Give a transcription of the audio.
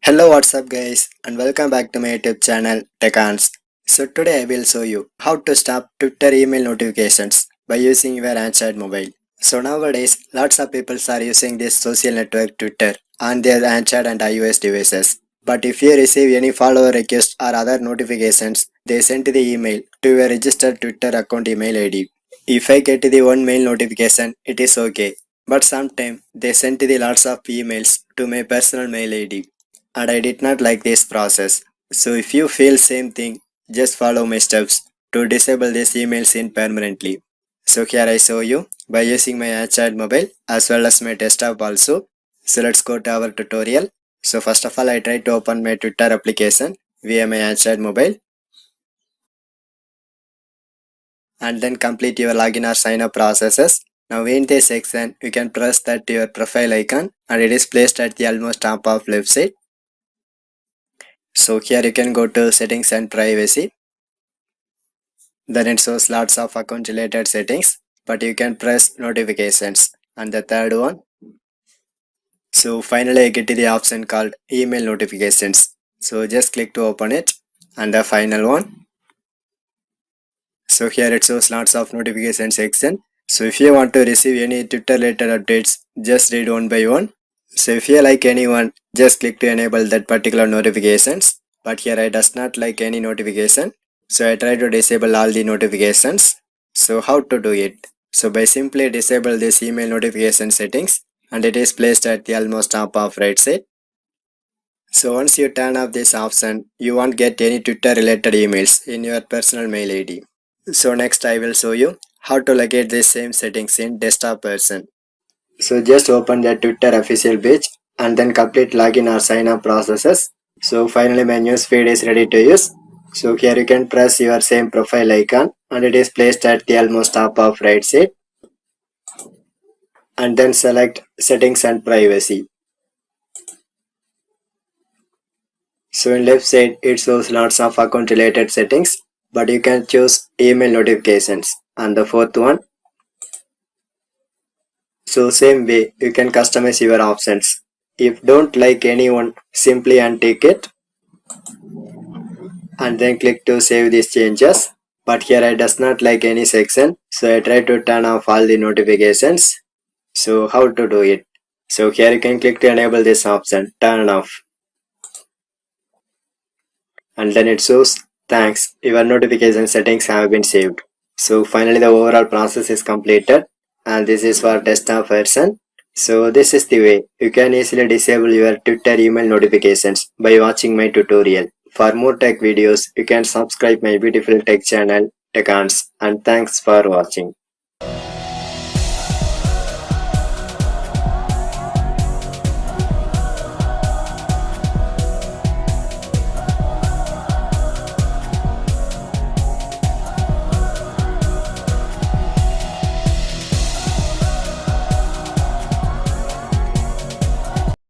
Hello, what's up guys, and welcome back to my YouTube channel TechAns. So today I will show you how to stop Twitter email notifications by using your Android mobile. So nowadays lots of people are using this social network Twitter on their Android and iOS devices. But if you receive any follower request or other notifications, they send the email to your registered Twitter account email ID. If I get the one mail notification, it is okay. But sometimes they send the lots of emails to my personal mail ID and I did not like this process. So if you feel same thing, just follow my steps to disable these emails in permanently. So here I show you by using my Android mobile as well as my desktop also. So let's go to our tutorial. So first of all I try to open my Twitter application via my Android mobile and then complete your login or sign up processes. Now in this section you can press that your profile icon and it is placed at the almost top of left side. So here you can go to settings and privacy. Then it shows lots of account related settings, but you can press notifications. And the third one. So finally I get to the option called email notifications. So just click to open it. And the final one. So here it shows lots of notification section. So if you want to receive any Twitter related updates, just read one by one. So if you like anyone, just click to enable that particular notifications. But here I does not like any notification. So I try to disable all the notifications. So how to do it? So by simply disable this email notification settings and it is placed at the almost top of right side. So once you turn off this option, you won't get any Twitter related emails in your personal mail ID. So next I will show you how to locate the same settings in desktop version. So just open the Twitter official page and then complete login or sign up processes. So finally my news feed is ready to use. So here you can press your same profile icon and it is placed at the almost top of right side and then select settings and privacy. So in left side it shows lots of account related settings, but you can choose email notifications. And the fourth one, so same way you can customize your options. If don't like anyone, simply untick it and then click to save these changes. But here I does not like any section, so I try to turn off all the notifications. So how to do it? So here you can click to enable this option, turn off, and then it shows thanks, your notification settings have been saved. So finally the overall process is completed and this is for desktop version. So this is the way you can easily disable your Twitter email notifications by watching my tutorial. For more tech videos, you can subscribe my beautiful tech channel, TechAns, and thanks for watching.